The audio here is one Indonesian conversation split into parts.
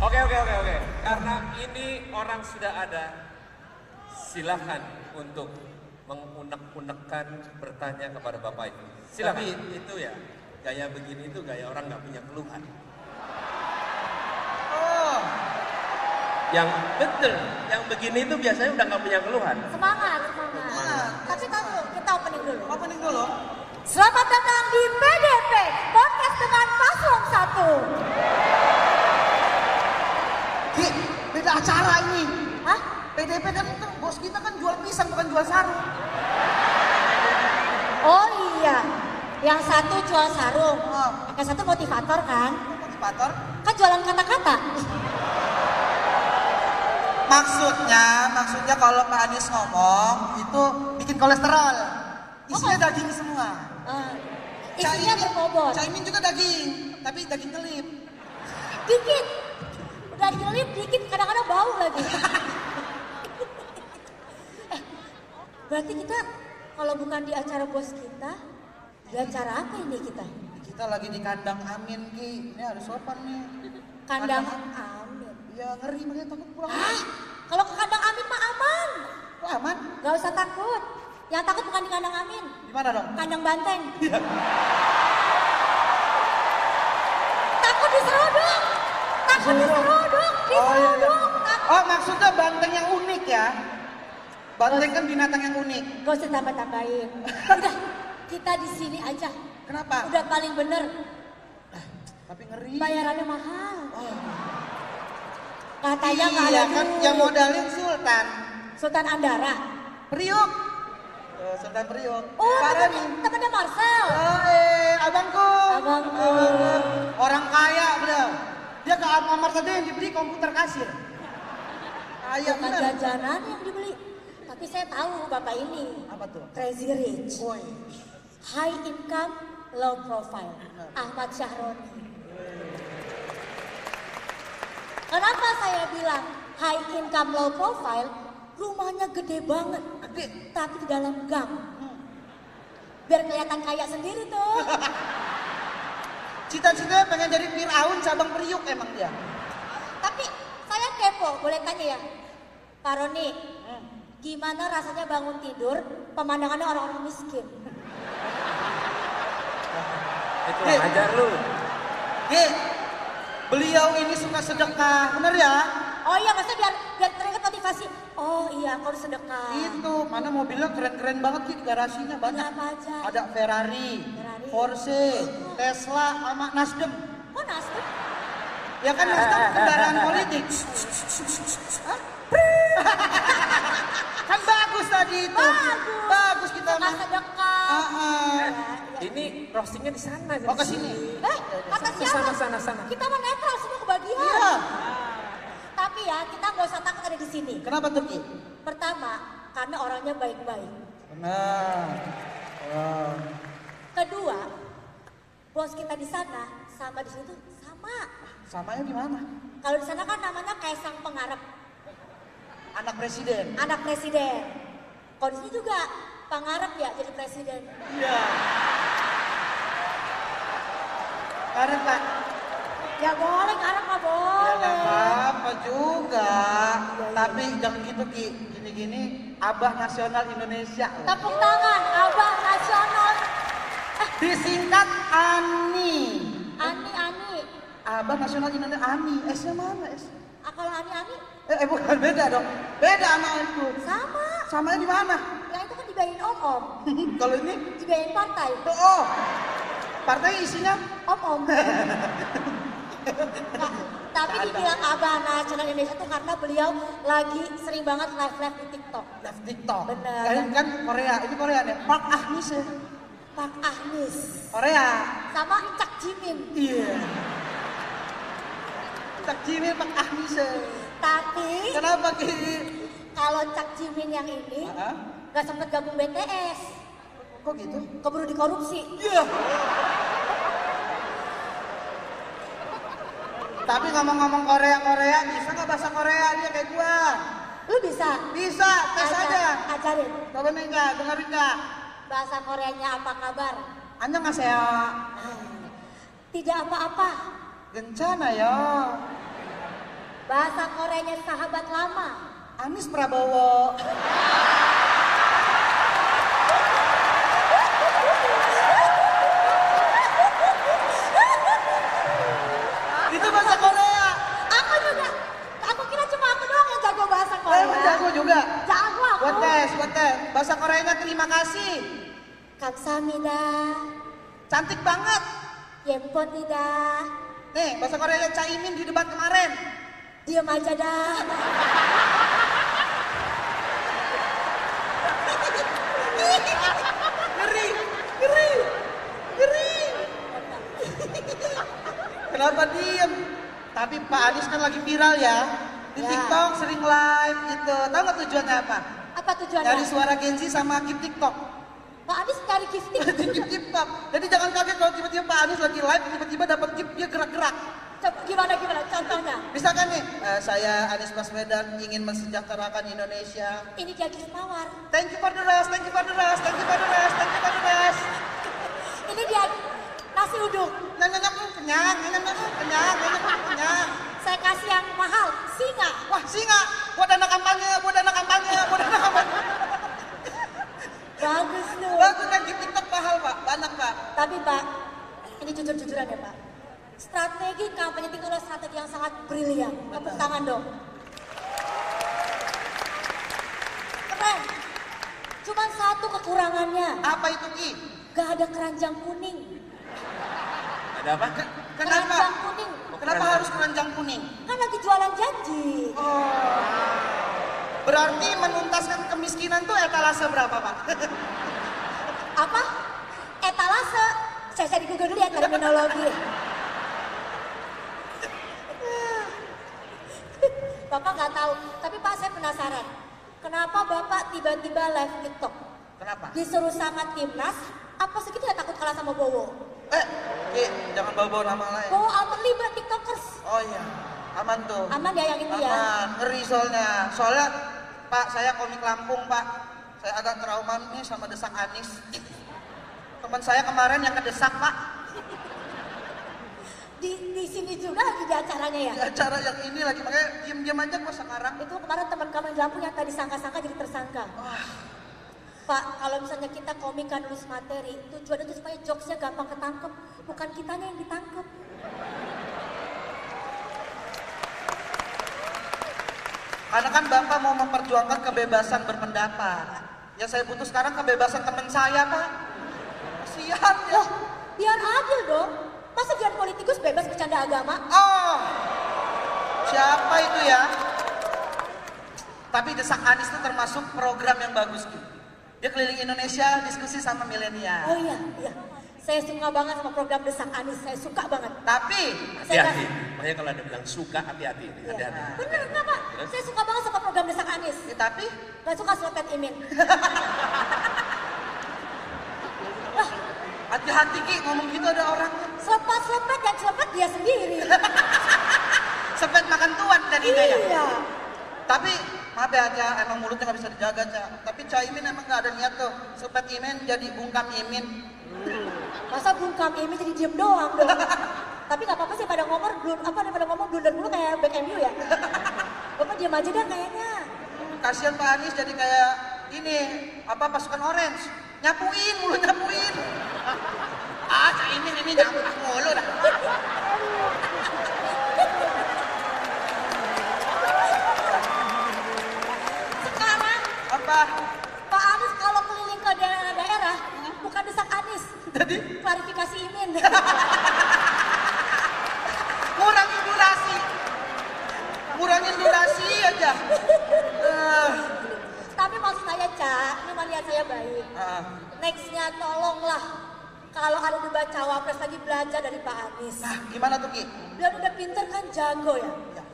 Oke. Karena ini orang sudah ada, silahkan untuk mengunek-unekkan bertanya kepada Bapak itu. Silahkan. Tapi itu ya, gaya begini itu gaya orang nggak punya keluhan. Oh, Yang betul, yang begini itu biasanya udah nggak punya keluhan. Semangat. Tapi tahu dulu, kita opening dulu. opening dulu. Selamat datang di PDP, podcast dengan Paslon 1. Ki, beda acara ini. Hah? PDP kan itu bos kita kan jual pisang bukan jual sarung. Oh iya, yang satu jual sarung, Oh, yang satu motivator kan? motivator. Kan jualan kata-kata. Maksudnya kalau Pak Anies ngomong itu bikin kolesterol. Isinya daging semua. Isinya berbobot. Caimin juga daging, tapi daging kelip. Dikit. Udah dilip dikit, kadang-kadang bau lagi. Berarti kita kalau bukan di acara bos kita, di acara apa ini kita? Kita lagi di kandang Amin, Ki. Ini harus sopan nih. Kandang Amin. Ya ngeri makanya takut pulang. Hah? Kalau ke kandang Amin mah aman. Kok aman? Gak usah takut. Yang takut bukan di kandang Amin, Di mana dong? kandang Banteng. Takut diseruduk. Takut diseruduk. Oh iya. Takut. Oh maksudnya banteng yang unik ya? Banteng kan binatang yang unik. Gak usah tambah-tambahin. Udah, kita di sini aja. Kenapa? Udah paling bener. Tapi ngeri. Bayarannya mahal. Oh. Katanya nggak Iya ada kan duit. yang modalin Sultan Sultan Andara. Priuk. Sultan Priuk. Oh, Pak Rani. temennya Marcel. Abangku. Abangku. Orang kaya beliau. Dia ke Alfamart aja yang dibeli komputer kasir. Kaya Bukan bener. jajanan yang dibeli. Tapi saya tahu bapak ini. Apa tuh? Crazy Rich. Boy. High income, low profile. Ahmad Syahroni. Kenapa saya bilang high income, low profile? Rumahnya gede banget. Gede. Tapi di dalam gang. Biar kelihatan kaya sendiri tuh. Cita-citanya pengen jadi Fir'aun cabang Priuk emang dia. Tapi saya kepo, boleh tanya ya? Pak Roni, gimana rasanya bangun tidur, pemandangannya orang-orang miskin? Itu ajar lu. Ki, beliau ini suka sedekah, bener ya? Oh iya, maksudnya biar teringat motivasi. Oh iya, kalau sedekah. Itu, mana mobilnya keren-keren banget Ki, di garasinya banyak. Apa aja? Ada Ferrari, Porsche, Tesla, sama Nasdem. Oh Nasdem? Ya kan Nasdem kendaraan politik. Hah? Kan bagus tadi itu. Bagus kita Suka mah. sedekah. Ah. Ini roastingnya di sana. Oh ke sini. Kata siapa? Sana. Kita mah netral semua kebagian. Iya. Tapi ya, kita nggak usah takut ada di sini. Kenapa tuh Ki? Pertama, karena orangnya baik-baik. Benar. Oh. Kedua, bos kita di sana sama di sini tuh sama. Samanya di mana? Kalau di sana kan namanya Kaisang Pengarap, Anak presiden. anak presiden. Kalau di sini juga Pengarap ya jadi presiden. Iya. Karena Pak. Ya boleh, ngarap nggak Ya boleh. nggak apa-apa juga. Tapi jangan gitu Ki. Gini-gini Abah Nasional Indonesia. Tepuk tangan, Abah Nasional. Disingkat ANI. Ani. Abah Nasional Indonesia ANI. S-nya mana S? Kalau Ani, Bukan beda dong. Beda sama itu. sama. Samanya di mana? Yang itu kan dibayarin om-om. Kalau ini Dibayarin partai. oh. Partai isinya Om-om. Nah, tapi dibilang Abah Nasional Indonesia tuh karena beliau lagi sering banget live di TikTok. live TikTok. Bener. Kan Korea. Ini Korea nih. Park Ah-nis ya. Pak Ahnis Korea. sama Cak Jimin. Iya. Cak Jimin Park Ah-nis ya. Tapi Kenapa Ki? kalau Cak Jimin yang ini Hah? nggak sempet gabung BTS, Kok gitu? keburu dikorupsi. Iya. Tapi ngomong-ngomong Korea, bisa nggak bahasa Korea dia kayak gua? Lu bisa? Bisa, tes aja. Ajarin. Coba nih enggak, dengerin enggak? Bahasa Koreanya apa kabar? 안녕하세요. Tidak apa-apa. 괜찮아요. Bahasa Koreanya sahabat lama. Anies Prabowo. Itu bahasa Korea. Aku juga. Aku kira cuma aku doang yang jago bahasa Korea. Emang jago juga. Jago aku. Buat tes. Bahasa Koreanya terima kasih. Kamsahamnida. Cantik banget. Yempotnida. Nih, bahasa Koreanya Caimin di debat kemarin. Diam aja dah. Ngeri. Kenapa diem? Tapi Pak Anies kan lagi viral ya. Di Ya. TikTok sering live gitu. Tahu nggak tujuannya apa? Apa tujuannya? Dari suara Gen Z sama Kim TikTok. Pak Anies cari gifting. Kim TikTok. Jadi jangan kaget kalau tiba-tiba Pak Anies lagi live, tiba-tiba dapat gift, dia gerak-gerak. Coba gimana contohnya? Misalkan nih, saya Anies Baswedan ingin mensejahterakan Indonesia. Ini dia gift mawar. Thank you for the rest, thank you for the rest, thank you for the rest, thank you for the rest. Ini dia nasi uduk. Kenyang, kenyang. Saya kasih yang mahal, singa. Wah, singa, buat dana kampanye. Bagus loh. Bagus kan di TikTok mahal Pak, banyak Pak. Tapi Pak, ini jujur-jujuran ya Pak. Strategi kampanye itu adalah strategi yang sangat brilian. Tepuk tangan dong. Keren. Cuman satu kekurangannya. Apa itu Ki? Gak ada keranjang kuning. Ada apa? Kenapa? Keranjang kuning. Kenapa harus keranjang kuning? Kan lagi jualan janji. Oh. Berarti menuntaskan kemiskinan tuh etalase berapa Pak? Apa? Etalase. Saya di Google dulu ya terminologi. Bapak nggak tahu, tapi Pak saya penasaran. Kenapa Bapak tiba-tiba live TikTok? Kenapa? Disuruh sama timnas, apa segitu ya takut kalah sama Bowo? Ki, jangan bawa-bawa nama lain. Bowo Alperliba TikTokers. Oh iya, aman tuh. Aman ya yang itu ya? Aman, ngeri soalnya. Soalnya Pak, saya komik Lampung Pak. Saya agak trauma nih sama desak Anies. Teman saya kemarin yang kedesak Pak. Di sini juga lagi di acaranya ya? Di acara yang ini lagi, makanya diam-diam aja kok sekarang. Itu kemarin teman kami di Lampung yang tadi sangka-sangka jadi tersangka. Pak, kalau misalnya kita komikan nulis materi, tujuannya itu supaya jokesnya gampang ketangkep, bukan kitanya yang ditangkep. Karena kan Bapak mau memperjuangkan kebebasan berpendapat. Yang saya butuh sekarang kebebasan teman saya Pak. Kasihan ya. Loh, biar adil dong. Masa biar politikus bebas bercanda agama? Oh, siapa itu ya? Tapi Desak Anies itu termasuk program yang bagus Ki. Dia keliling Indonesia diskusi sama milenial. Oh iya. Saya suka banget sama program Desak Anies, saya suka banget. Tapi Hati-hati. Makanya kalau ada bilang suka, hati-hati. Hati-hati. Bener nggak Pak? Saya suka banget sama program Desak Anies. tapi Gak suka selepet Imin. hati-hati Ki, ngomong gitu ada orang Selepet yang selepet dia sendiri. sepet makan tuan jadinya ya. Iya. Tapi maaf ya Ca, emang mulutnya nggak bisa dijaga Ca. Tapi Caimin emang nggak ada niat tuh sepet Imin jadi bungkam Imin. Masa bungkam Imin jadi diem doang dong. Tapi nggak apa-apa sih pada ngomong blunder dulu kayak back MU ya. Bapak diem aja dah kayaknya. Kasihan Pak Anies jadi kayak ini apa pasukan orange nyapuin mulu nyapuin. Caimin ini nyapu mulu dah. Sekarang Apa? Pak Anies kalau keliling ke daerah-daerah bukan Desak Anies. Jadi Klarifikasi Imin. ngurangin durasi aja. Tapi maksud saya Cak, ini melihat saya baik. Nextnya tolonglah kalau ada debat cawapres lagi belajar dari Pak Anies. Nah, gimana tuh Ki? Dia udah pinter kan jago ya.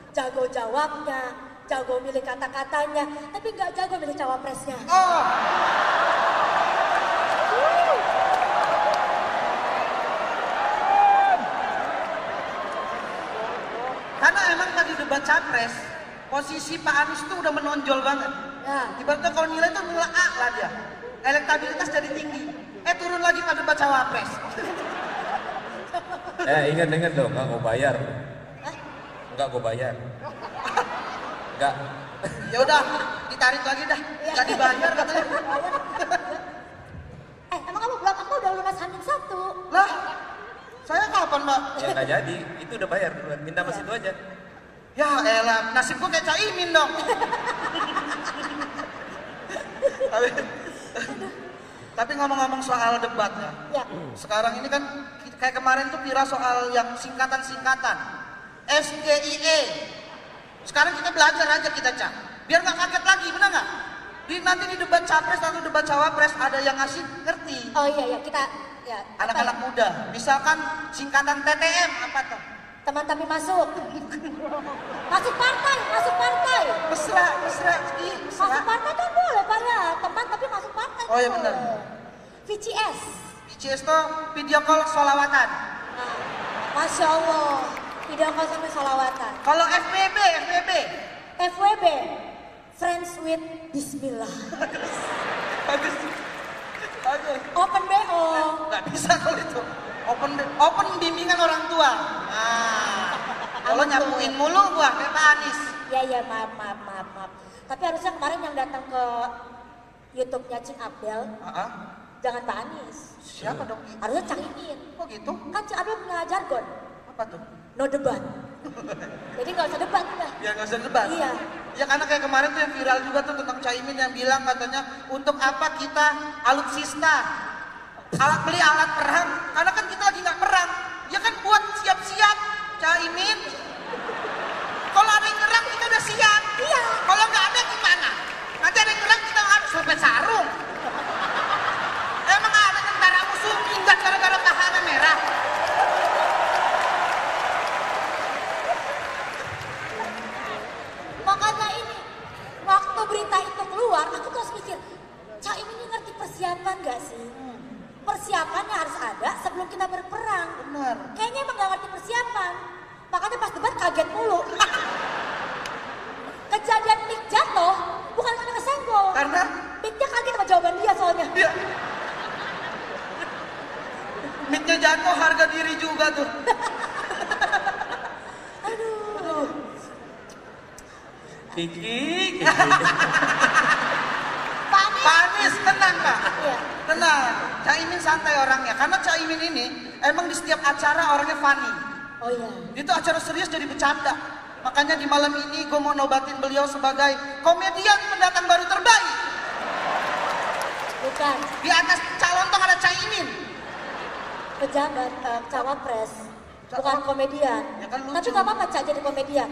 Jago jawabnya, jago milih kata-katanya, tapi nggak jago milih cawapresnya. Oh. Karena emang tadi debat capres, posisi Pak Anies tuh udah menonjol banget. Ya. Ibaratnya kalau nilai tuh nilai A lah dia. Elektabilitas jadi tinggi. Turun lagi pada debat cawapres. Ingat-ingat dong, nggak gue bayar. Nggak gue bayar. Enggak. Ya udah, ditarik lagi dah. Nggak dibayar katanya. Emang kamu belum, aku udah lunas Hamil 1. Lah, saya kapan Mbak? Ya nggak jadi, itu udah bayar duluan. Minta mas itu aja. Ya elah, nasib gua kayak Caimin dong. Tapi ngomong-ngomong soal debat ya. Ya. Sekarang ini kan kayak kemarin tuh viral soal yang singkatan-singkatan. SGIE. Sekarang kita belajar aja kita, Cak. Biar nggak kaget lagi, benar nggak? Nanti di debat capres atau debat cawapres ada yang ngasih ngerti. Oh iya, kita ya. Anak-anak muda. Misalkan singkatan TTM apa tuh? Teman tapi masuk. Masuk partai, masuk partai. Mesra. Masuk partai kan boleh, Pak ya. Teman tapi masuk partai. Oh iya boleh. benar. VCS. VCS tuh video call sholawatan. Nah, Masya Allah. Video call sampai sholawatan. Kalau FWB. FWB. Friends with Bismillah. Bagus. Aduh. Open BO. Nggak bisa kalau itu. Open bimbingan orang tua. Nah, kalau nyapuin mulu gua kayak Pak Anies. Ya, maaf. Tapi harusnya kemarin yang datang ke YouTube-nya Cing Abdel, jangan Pak Anies. Siapa dong? Harusnya Cang Imin. Kok gitu? Kan Cing Abdel punya jargon, Apa tuh? no debat. Jadi nggak usah debat udah. Ya nggak usah debat. Iya. Ya karena kayak kemarin tuh yang viral juga tuh tentang Caimin yang bilang katanya untuk apa kita alutsista, beli alat perang, karena kan kita lagi nggak perang. Ya kan buat siap-siap Caimin. Kalau ada yang nyerang kita udah siap. Iya. Kalau nggak ada gimana? Nanti ada yang nyerang kita harus lempet sarung. Emang ada tentara musuh minggat gara-gara tahanan merah? Makanya ini, waktu berita itu keluar, aku terus mikir, Caimin ini ngerti persiapan gak sih? Persiapannya harus ada sebelum kita berperang. Benar. Kayaknya emang gak ngerti persiapan. Makanya pas debat kaget mulu. Kejadian mic jatuh, bukan karena kesenggol. Karena? Mic-nya kaget sama jawaban dia soalnya. Iya. Mic-nya jatuh, harga diri juga tuh. Aduh. Kiki. Pak Anies, tenang Pak. Iya. Tenang. Caimin santai orangnya. Karena Caimin ini emang di setiap acara orangnya funny. Oh iya. Itu acara serius jadi bercanda. Makanya di malam ini gue mau nobatin beliau sebagai komedian pendatang baru terbaik. Bukan. Di atas calon tuh ada Caimin. Pejabat cawapres. Bukan komedian. Ya kan lucu. Tapi gak apa-apa Cak jadi komedian.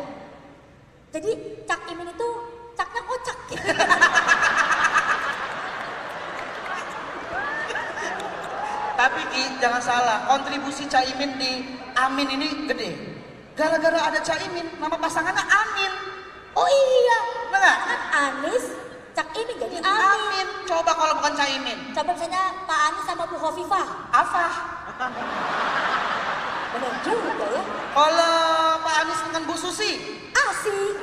Jadi Cak Imin itu Caknya kocak. Tapi Ki, jangan salah, kontribusi Caimin di Amin ini gede. Gara-gara ada Caimin, nama pasangannya Amin. Oh iya. Bener nggak? Kan Anies, Cak Imin jadi Amin. Amin. Coba kalau bukan Caimin. Coba misalnya Pak Anies sama Bu Khofifah. Afah. Bener juga ya. Kalau Pak Anies dengan Bu Susi. Asik.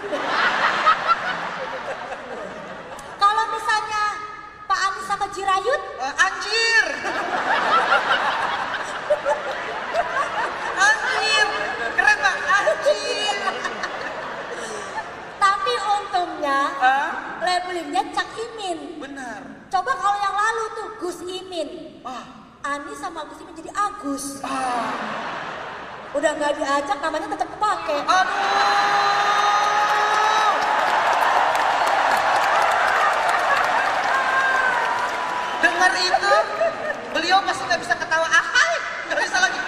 Kalau misalnya Pak Anies sama Jirayut. Anjir. Anjir. Keren Pak. Anjir. Tapi untungnya Hah? labelingnya Cak Imin. Benar. Coba kalau yang lalu tuh Gus Imin. Ah. Anies sama Gus Imin jadi Agus. Ah. Udah nggak diajak namanya tetap kepake. Aduh. Dengar itu, beliau pasti nggak bisa ketawa. Ahai, nggak bisa lagi.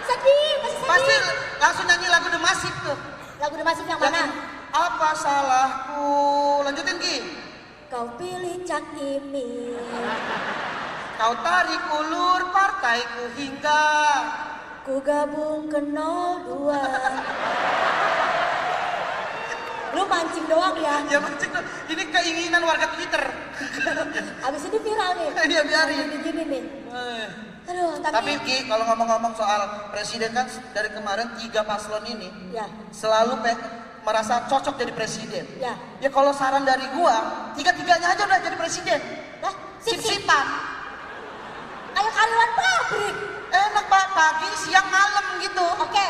Sedih, masih sedih. Pasti langsung nyanyi lagu The Massive tuh. Lagu The Massive yang mana? Apa salahku? Lanjutin Ki. Kau pilih Cak Imin. Kau tarik ulur partaiku hingga Ku gabung ke 02. Lu mancing doang ya. ya mancing tuh. Ini keinginan warga Twitter. Abis ini viral nih. Iya biarin. Gini nih. Aduh, Tapi Ki, kalau ngomong-ngomong soal presiden kan dari kemarin 3 paslon ini Ya, selalu merasa cocok jadi presiden. ya. Ya kalau saran dari gua, 3-3-nya aja udah jadi presiden. Lah, sip. Sip-sipan. Kayak karyawan pabrik. Enak Pak, pagi, siang, malam gitu. Oke,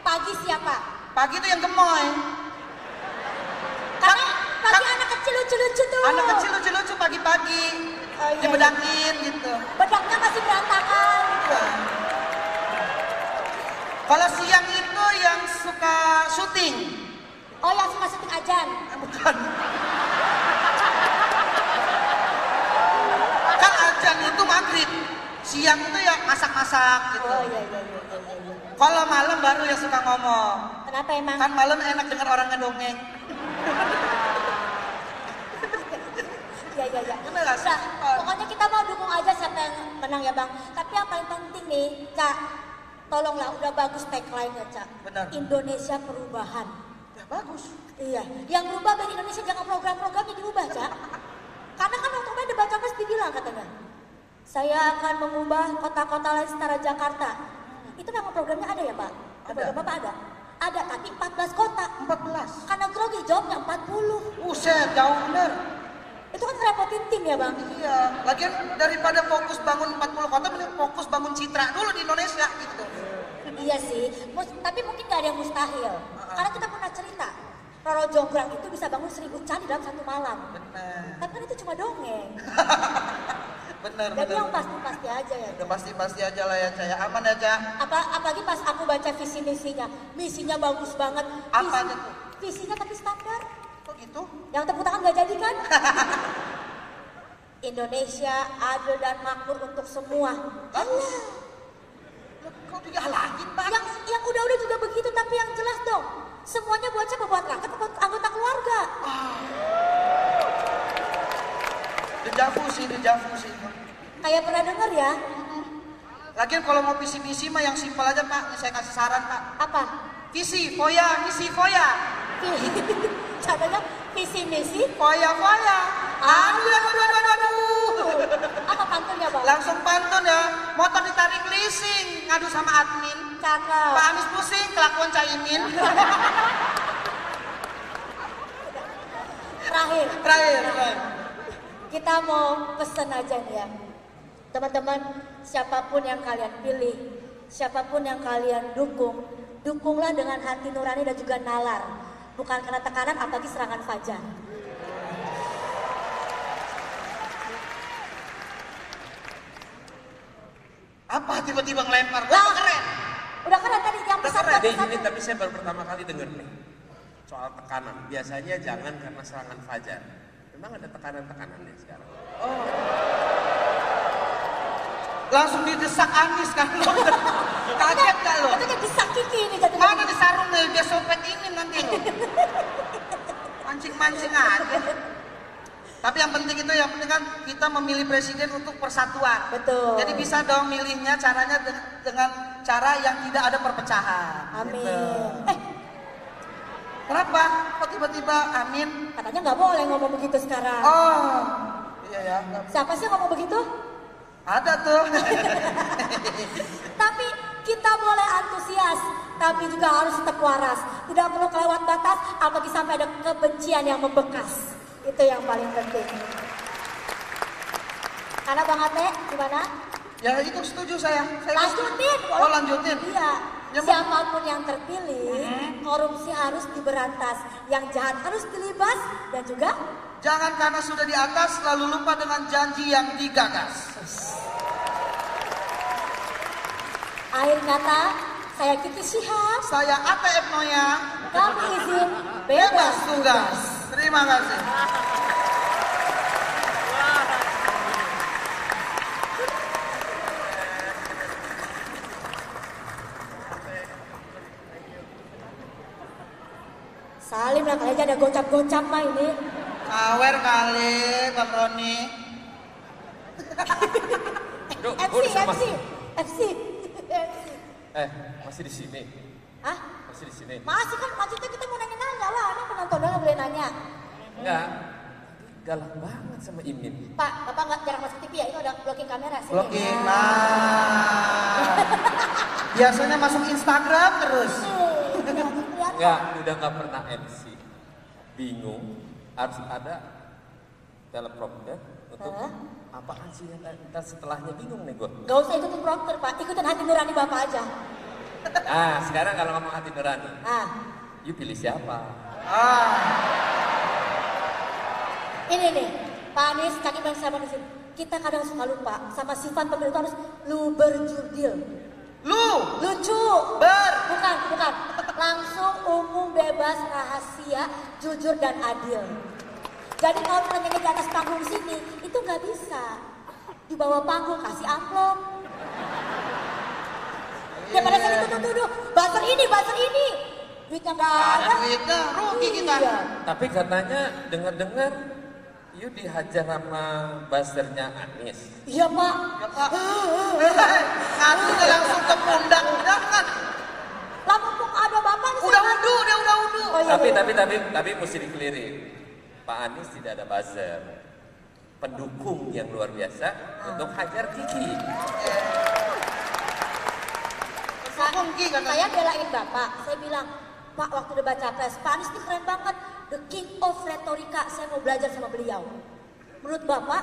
pagi siapa? Pagi itu yang gemoy. Kan kecil lucu-lucu tuh. Anak kecil lucu-lucu pagi-pagi. Oh, iya, Dibedakin gitu. Bedaknya masih berantakan. Iya. Kalau siang itu yang suka syuting. Oh, yang suka syuting ajan. Bukan. Kan ajan itu maghrib. Siang itu ya masak-masak gitu. Oh iya. Kalau malam baru yang suka ngomong. Kenapa emang? Kan malam enak dengar orang ngedongeng. Iya. Bener gak sih? Nah, pokoknya kita mau dukung aja siapa yang menang ya Bang. Tapi yang paling penting nih, Cak, tolonglah udah bagus tagline-nya, Cak. Benar. Indonesia perubahan. Ya bagus. Iya, yang berubah dari Indonesia jangan program-programnya diubah, Cak. Karena kan waktu kemarin debat capres dibilang katanya, saya akan mengubah kota-kota lain setara Jakarta. Itu nama programnya ada ya Pak? Program Bapak ada? Ada, tapi 14 kota. 14. Karena grogi jawabnya 40. Buset, jauh bener. Itu kan ngerepotin tim ya Bang? Iya, lagian daripada fokus bangun 40 kota, mending fokus bangun citra dulu di Indonesia gitu. Iya sih, tapi mungkin gak ada yang mustahil. Karena kita pernah cerita, Roro Jonggrang itu bisa bangun 1000 candi dalam satu malam. Bener. Tapi kan itu cuma dongeng. Bener. Jadi yang pasti-pasti aja ya. Udah pasti aja lah ya, Caya. Aman ya, Caya. Apalagi pas aku baca visi misinya. Misinya bagus banget. Apa aja tuh? Visinya tapi standar. Kok gitu? Yang tepuk tangan gak jadi kan? Indonesia adil dan makmur untuk semua. Bagus. Loh, kok dihalangin, Pak? Yang udah-udah juga begitu, tapi yang jelas dong. Semuanya buat siapa? Buat rakyat, buat anggota keluarga. Dejavu sih. Kayak pernah denger ya? Lagian kalau mau visi-misi mah yang simpel aja, Pak. Saya kasih saran, Pak. Apa? Visi, foya, misi, foya. Contohnya visi misi. Foya. Aduh. Apa pantunnya Bang? Langsung pantun ya. Motor ditarik leasing, ngadu sama admin. Cakep. Pak Anies pusing, kelakuan Caimin. Terakhir. Kita mau pesen aja nih ya. Teman-teman, siapapun yang kalian pilih, siapapun yang kalian dukung, dukunglah dengan hati nurani dan juga nalar. Bukan karena tekanan apalagi serangan fajar. Apa tiba-tiba ngelempar? Lah, Keren. udah keren tadi yang pesan Ini tapi saya baru pertama kali dengar nih soal tekanan. Biasanya jangan karena serangan fajar. Memang ada tekanan-tekanan ya sekarang. Oh. Langsung didesak Anies kan lo. Kaget gak lo? Itu jadi sakiki ini jadi. Mana di sarung nih, dia sopet ini nanti lo. Mancing-mancing aja. Tapi yang penting kan kita memilih presiden untuk persatuan. Betul. Jadi bisa dong milihnya caranya dengan cara yang tidak ada perpecahan. Amin. Gitu. Kenapa? Kok tiba-tiba amin? Katanya nggak boleh ngomong begitu sekarang. Oh, iya ya. Siapa sih yang ngomong begitu? Ada tuh. Tapi kita boleh antusias, tapi juga harus tetap waras. Tidak perlu kelewat batas, apalagi sampai ada kebencian yang membekas. Itu yang paling penting. Karena Bang Ate, gimana? Ya itu setuju saya. Lanjutin. Oh lanjutin. Iya. Ya, Siapapun yang terpilih, korupsi harus diberantas, yang jahat harus dilibas, dan juga jangan karena sudah di atas lalu lupa dengan janji yang digagas. akhir kata, saya Kiki Syihab. Saya ATF Noya. Kami izin Bebas tugas. Terima kasih. Salim lah kali aja ada gocap-gocap mah ini. Awer kali Bang Roni. FC. Masih di sini. Hah? Masih di sini. Masih kan maksudnya kita mau nanya-nanya lah, ini penontonnya nggak boleh nanya. Enggak. Galak banget sama Imin. Pak, Bapak nggak jarang masuk TV ya? Ini udah blocking kamera sih. Blocking. Nah. Biasanya masuk Instagram terus. Enggak, udah nggak pernah MC. Bingung. Harus ada teleprompter untuk apaan sih yang ntar setelahnya bingung nih gue. Gak usah ikutin prompter Pak, ikutin hati nurani Bapak aja. Nah, sekarang kalau ngomong hati nurani, Ah, you pilih siapa? Ini nih, Pak Anies, Cak Iman sama di sini. Kita kadang suka lupa sama sifat pemimpin itu harus luberjurdil. Lucu. Bukan. Langsung, umum, bebas, rahasia, jujur dan adil. Jadi kalau kita nyanyi di atas panggung sini, itu nggak bisa. Di bawah panggung kasih amplop. Daripada saya dituduh-tuduh, buzzer ini. Duitnya nggak ada. Duitnya rugi kita. Iya. Tapi katanya dengar-dengar you dihajar sama buzzernya Anies. Iya Pak. Hatinya langsung ke pundak. Jangan. Lah mumpung ada bapak nih. Udah wudhu, dia udah wudhu. Oh, iya. Tapi mesti dikelirin. Pak Anies tidak ada buzzer. Pendukung yang luar biasa untuk hajar Kiki. Saya belain bapak. Saya bilang, Pak waktu debat capres, Pak Anies ini keren banget. The king of retorika. Saya mau belajar sama beliau. Menurut bapak,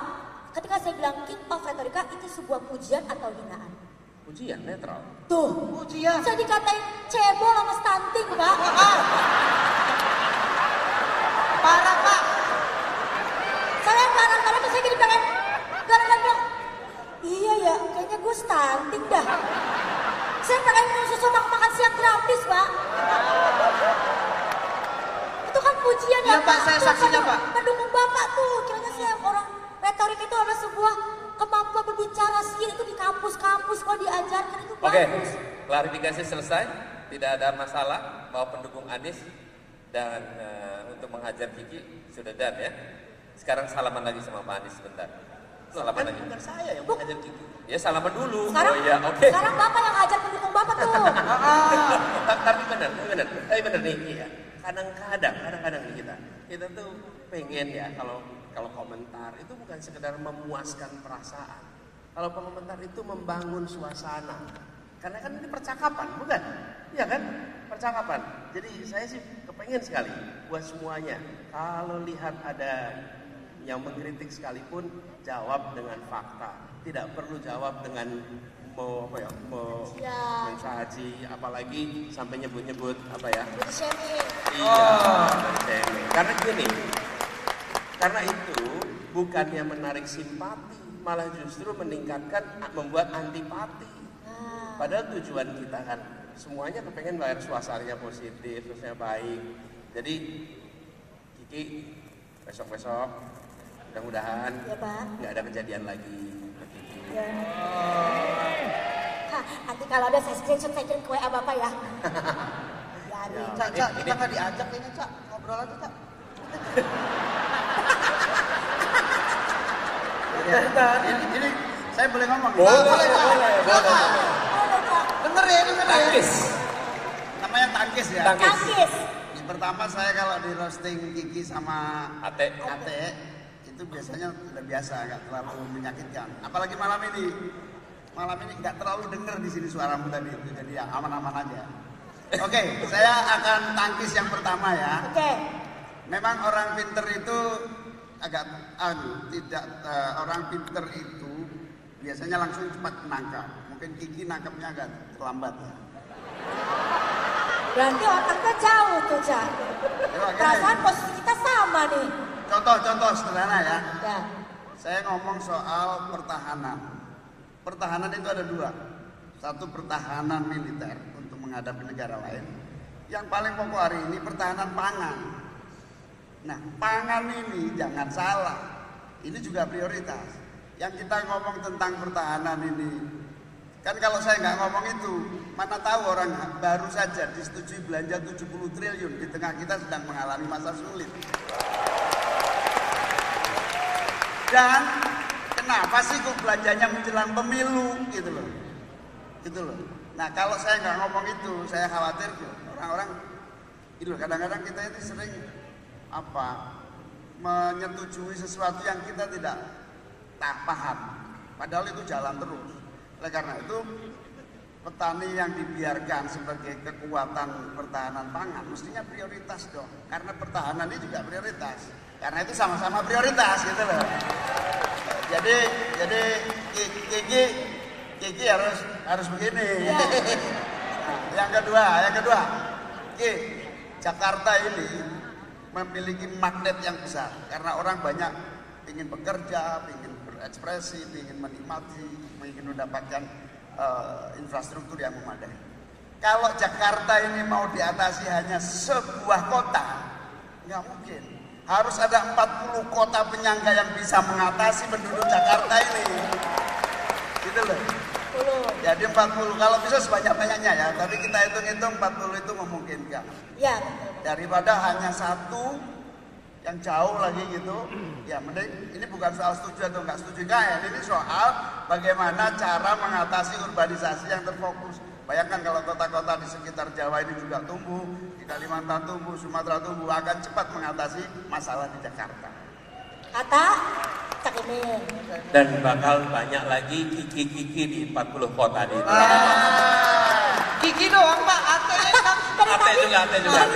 ketika saya bilang king of retorika itu sebuah pujian atau hinaan? Ujian netral. Tuh, Ujian. saya dikatain cebol sama stunting, Pak. Parah, Pak. Saya kadang-kadang tuh saya jadi pengen bilang, iya ya, kayaknya gue stunting dah. Saya pengen minum susu makan siang gratis, Pak. Itu kan pujian ya, Iya, Pak, saya saksinya, Pak. Pendukung Bapak tuh, kiranya saya orang retorik itu adalah sebuah kemampuan berbicara skill itu di kampus-kampus kalau diajarkan itu Oke, bagus. klarifikasi selesai. Tidak ada masalah bahwa pendukung Anies dan untuk menghajar Kiki sudah done ya. Sekarang salaman lagi sama Pak Anies sebentar. Salaman lagi. Bukan saya yang menghajar Kiki. Ya salaman dulu. Sekarang, oh iya, oke. sekarang Bapak yang ngajar pendukung Bapak tuh. Tapi benar nih ya. Kadang-kadang nih kita tuh pengen ya kalau komentar itu bukan sekedar memuaskan perasaan. Kalau komentar itu membangun suasana. Karena kan ini percakapan, bukan? Iya kan? Percakapan. Jadi saya sih kepengen sekali buat semuanya. Kalau lihat ada yang mengkritik sekalipun, jawab dengan fakta. Tidak perlu jawab dengan mencaci, apalagi sampai nyebut-nyebut apa ya? Body shaming. Iya, shaming. Karena gini, karena itu bukannya menarik simpati, malah justru meningkatkan, membuat antipati. Padahal tujuan kita kan semuanya kepengen bayar suasananya positif, terusnya baik. Jadi Kiki besok-besok mudah-mudahan Ya, Pak. nggak ada kejadian lagi. Ya. Hah, nanti kalau ada saya screenshot saya kirim ke WA Bapak ya. Biarin. Cak, kita nggak diajak kayaknya, Cak. Ngobrol aja, Cak. Ini saya boleh ngomong? Boleh, Cak. boleh. Denger ya. Tangkis. Namanya tangkis ya. Tangkis. Pertama saya kalau di roasting Kiki sama Ate. itu biasanya udah biasa, nggak terlalu menyakitkan. Apalagi malam ini nggak terlalu denger di sini suaramu tadi itu, jadi ya aman-aman aja. Oke, saya akan tangkis yang pertama ya. Oke. Memang orang pinter itu agak orang pinter itu biasanya langsung cepat menangkap. Mungkin Kiki nangkapnya agak terlambat ya. Berarti otaknya jauh tuh, Cak. Perasaan posisi kita sama nih. Contoh sederhana ya. Ya. Saya ngomong soal pertahanan. Pertahanan itu ada dua. Satu pertahanan militer untuk menghadapi negara lain. Yang paling pokok hari ini pertahanan pangan. Nah, pangan ini jangan salah. Ini juga prioritas. Yang kita ngomong tentang pertahanan ini, kan kalau saya nggak ngomong itu, mana tahu orang baru saja disetujui belanja 70 triliun di tengah kita sedang mengalami masa sulit. Dan kenapa sih kok belanjanya menjelang pemilu gitu loh. Nah kalau saya nggak ngomong itu, saya khawatir orang-orang gitu loh. Kadang-kadang kita itu sering menyetujui sesuatu yang kita tidak paham. Padahal itu jalan terus. Oleh karena itu petani yang dibiarkan sebagai kekuatan pertahanan pangan mestinya prioritas dong. Karena pertahanan ini juga prioritas. Karena itu sama-sama prioritas gitu loh. Jadi Kiki harus begini. Ya. Nah, yang kedua, Jakarta ini memiliki magnet yang besar karena orang banyak ingin bekerja, ingin berekspresi, ingin menikmati, ingin mendapatkan infrastruktur yang memadai. Kalau Jakarta ini mau diatasi hanya sebuah kota, nggak mungkin. Harus ada 40 kota penyangga yang bisa mengatasi penduduk Jakarta ini. Gitu loh. Jadi 40, kalau bisa sebanyak-banyaknya ya, tapi kita hitung-hitung 40 itu memungkinkan. Ya. Daripada hanya satu yang jauh lagi gitu, ya mending ini bukan soal setuju atau nggak setuju kan, ini soal bagaimana cara mengatasi urbanisasi yang terfokus. Bayangkan kalau kota-kota di sekitar Jawa ini juga tumbuh, di Kalimantan tumbuh, Sumatera tumbuh, akan cepat mengatasi masalah di Jakarta. Kata Cak Imin. Dan bakal banyak lagi kiki-kiki di 40 kota di itu. Kiki doang Pak, Ate juga.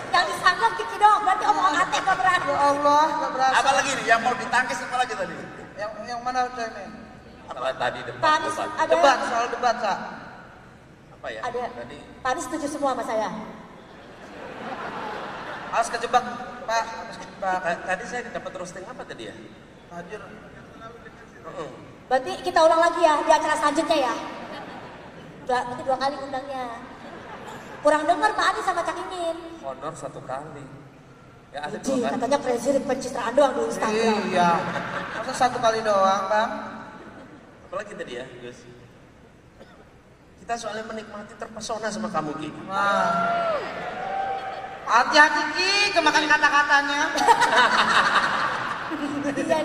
Yang disanggap Kiki doang, berarti omongan Ate gak berat. Ya Allah, gak berasa. Apa lagi nih yang mau ditangkis apa lagi tadi? Yang mana Cak Imin? Apa tadi Panis debat? ada. Debat, soal debat Cak. Apa ya? Ada. Tadi Panis setuju semua sama saya. Harus kejebak Pak, harus kejebak. tadi saya dapat roasting apa tadi ya? Hadir. Berarti kita ulang lagi ya di acara selanjutnya ya. Berarti 2 kali undangnya. Kurang dengar Pak Anies sama Cak Imin. Honor 1 kali. Ya ada 2 Ji, kali. katanya presiden pencitraan doang di Instagram. Iya. Masa 1 kali doang Bang? Apalagi tadi ya, Gus? Kita soalnya menikmati, terpesona sama kamu, Ki. Wah. Hati-hati Ki, kemakan kata-katanya. Iya deh.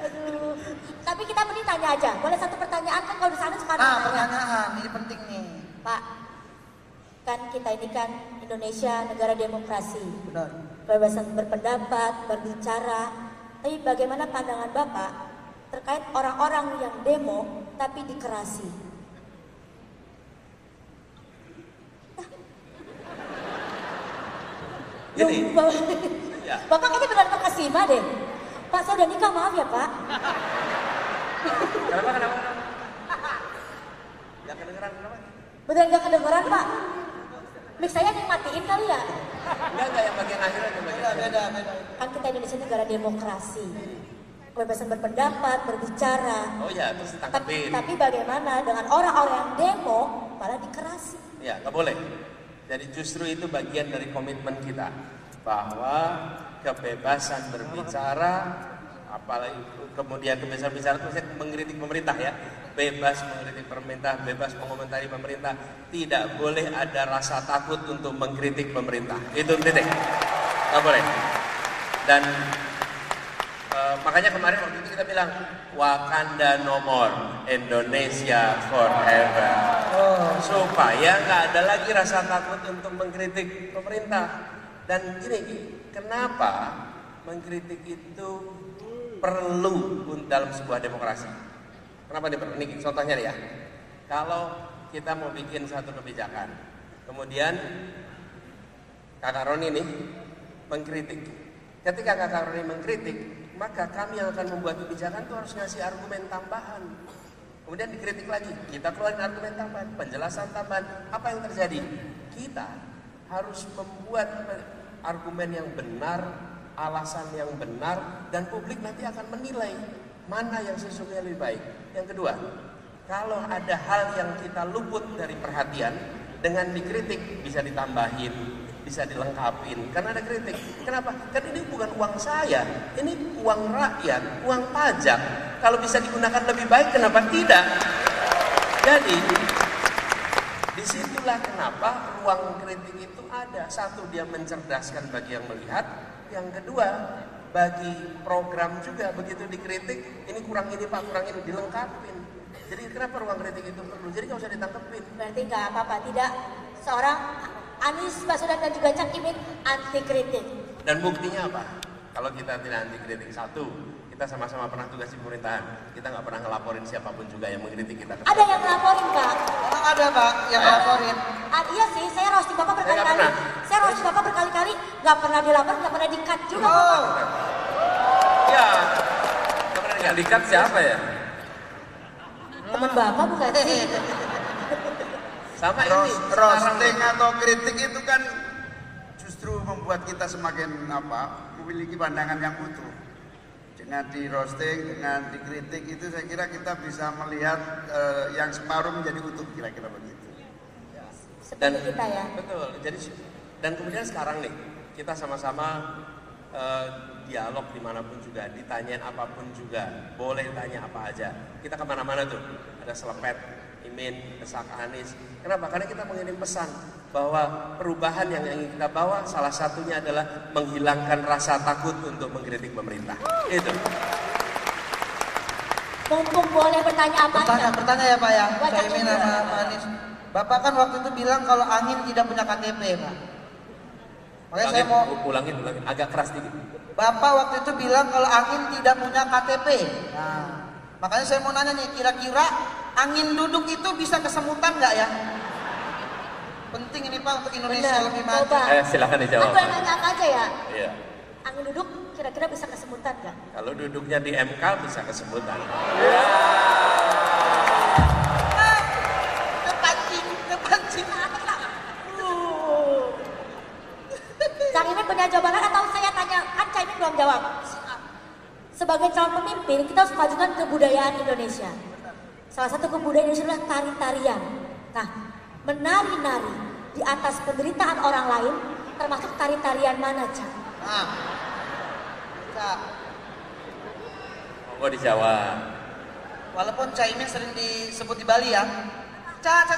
Aduh. Tapi kita mending tanya aja. Boleh 1 pertanyaan kan kalau di sana suka Nah, nanya. pertanyaan ini penting nih. Pak, kan kita ini kan Indonesia negara demokrasi. Benar. Kebebasan berpendapat, berbicara. Tapi bagaimana pandangan Bapak terkait orang-orang yang demo tapi dikerasi? Gini. Loh, Ya. Bapak kayaknya benar terkesima deh. Pak, saya udah nikah, maaf ya Pak. Kenapa? Gak kedengeran kenapa? Beneran gak kedengeran Pak? Mix saya dimatiin kali ya? Enggak yang bagian akhir aja bagian akhir. Beda. Kan kita Indonesia negara demokrasi. Kebebasan berpendapat, berbicara. Oh ya, terus ditangkepin. Tapi bagaimana dengan orang-orang yang demo malah dikerasi? Ya, nggak boleh. Jadi justru itu bagian dari komitmen kita bahwa kebebasan berbicara, apalagi kemudian kebebasan bicara itu saya mengkritik pemerintah ya, bebas mengkritik pemerintah, bebas mengomentari pemerintah, tidak boleh ada rasa takut untuk mengkritik pemerintah. Itu titik, nggak boleh. Dan makanya kemarin waktu itu kita bilang Wakanda no more, Indonesia forever. Supaya nggak ada lagi rasa takut untuk mengkritik pemerintah. Dan gini, kenapa mengkritik itu perlu dalam sebuah demokrasi? Kenapa ini perlu? Ini contohnya nih ya. Kalau kita mau bikin satu kebijakan, kemudian Kakak Roni nih mengkritik. Ketika Kakak Roni mengkritik, maka kami yang akan membuat kebijakan itu harus ngasih argumen tambahan. Kemudian dikritik lagi, kita keluarin argumen tambahan, penjelasan tambahan. Apa yang terjadi? Kita harus membuat argumen yang benar, alasan yang benar, dan publik nanti akan menilai mana yang sesungguhnya lebih baik. Yang kedua, kalau ada hal yang kita luput dari perhatian, dengan dikritik bisa ditambahin, bisa dilengkapin, karena ada kritik. Kenapa? Kan ini bukan uang saya, ini uang rakyat, uang pajak. Kalau bisa digunakan lebih baik, kenapa tidak? Jadi, disitulah kenapa ruang kritik itu ada. Satu, dia mencerdaskan bagi yang melihat. Yang kedua, bagi program juga, begitu dikritik, ini kurang ini Pak, kurang ini, dilengkapin. Jadi kenapa ruang kritik itu perlu? Jadi nggak usah ditangkepin. Berarti nggak apa-apa, tidak seorang Anies Baswedan dan juga Cak Imin anti kritik. Dan buktinya apa? Kalau kita tidak anti kritik, satu, kita sama-sama pernah tugas di pemerintahan. Kita nggak pernah ngelaporin siapapun juga yang mengkritik kita. Ada yang ngelaporin Pak? Emang ada Pak yang laporin? Iya sih, saya roasting Bapak berkali-kali. pernah. Saya roasting Bapak berkali-kali, nggak pernah dilapor, nggak pernah di-cut juga. Oh, Bapak. Ya, kemarin Yang dikat siapa ya? Teman Bapak bukan sih? sama ini. Roasting atau kritik itu kan justru membuat kita semakin memiliki pandangan yang utuh. Dengan di roasting, dengan dikritik itu saya kira kita bisa melihat yang separuh menjadi utuh, kira-kira begitu. Seperti kita ya. Betul. Jadi dan kemudian sekarang nih kita sama-sama dialog dimanapun juga, ditanyain apapun juga, boleh tanya apa aja. Kita kemana-mana tuh, ada selepet, Imin, Desak Anies. Kenapa? Karena kita mengirim pesan bahwa perubahan yang ingin kita bawa salah satunya adalah menghilangkan rasa takut untuk mengkritik pemerintah. Itu. Mumpung boleh bertanya apa aja. Bertanya ya Pak ya, Buat Caimin Caimin. sama Pak Anies. Bapak kan waktu itu bilang kalau angin tidak punya KTP Pak. Makanya saya mau ulangin, agak keras dikit. Bapak waktu itu bilang kalau angin tidak punya KTP. Nah, makanya saya mau nanya nih, kira-kira angin duduk itu bisa kesemutan nggak ya? Penting ini Pak untuk Indonesia Bener, lebih maju. coba. Silakan dijawab. Kan boleh nanya apa aja ya? Iya. Angin duduk kira-kira bisa kesemutan nggak? Kalau duduknya di MK bisa kesemutan. Kepancing. Caimin punya jawaban atau saya tanya? Kan Caimin belum jawab. Sebagai calon pemimpin, kita harus majukan kebudayaan Indonesia. Salah satu kebudayaan Indonesia adalah tari-tarian. Nah, menari-nari di atas penderitaan orang lain, termasuk tari-tarian mana, Cak? Nah, Cak. Monggo dijawab. Walaupun Caimin sering disebut di Bali ya. Cak.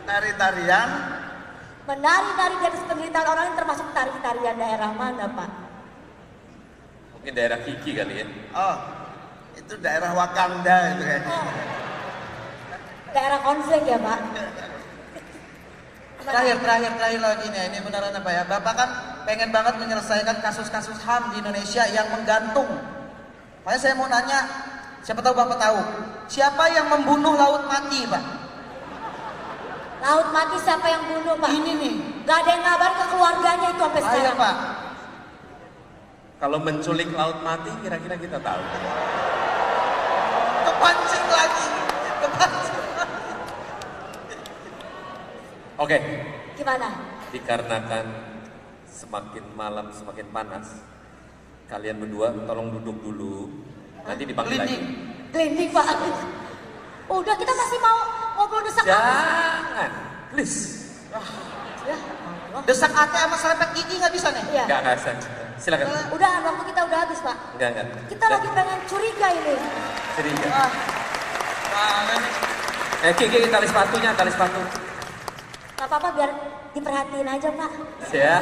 Tari-tarian Menari-nari di atas penderitaan orang lain termasuk tari-tarian daerah mana, Pak? Mungkin daerah Kiki kali ya. itu daerah Wakanda itu kayaknya. Daerah konflik ya, Pak? Terakhir lagi nih, ini beneran apa ya? Bapak kan pengen banget menyelesaikan kasus-kasus HAM di Indonesia yang menggantung. Makanya saya mau nanya, siapa tahu Bapak tahu, siapa yang membunuh Laut Mati, Pak? Laut Mati siapa yang bunuh, Pak? Ini nih. Gak ada yang ngabar ke keluarganya itu sampai Ayo sekarang. Pak. Kalau menculik Laut Mati kira-kira kita tahu. Kepancing lagi. Oke. Gimana? Dikarenakan semakin malam semakin panas, kalian berdua tolong duduk dulu. Nanti dipanggil lagi. Glending, Pak. Udah, kita masih mau ngobrol desak. Jangan, please. Ya, Allah. Desak ate sama selepet gigi nggak bisa nih? Iya. Enggak kasar. Silakan. Udah, waktu kita udah habis, Pak. Enggak. Kita lagi pengen curiga ini. Curiga. Mana nih? Kiki, tali sepatunya, tali sepatu. Gak apa-apa, biar diperhatiin aja, Pak. Ya.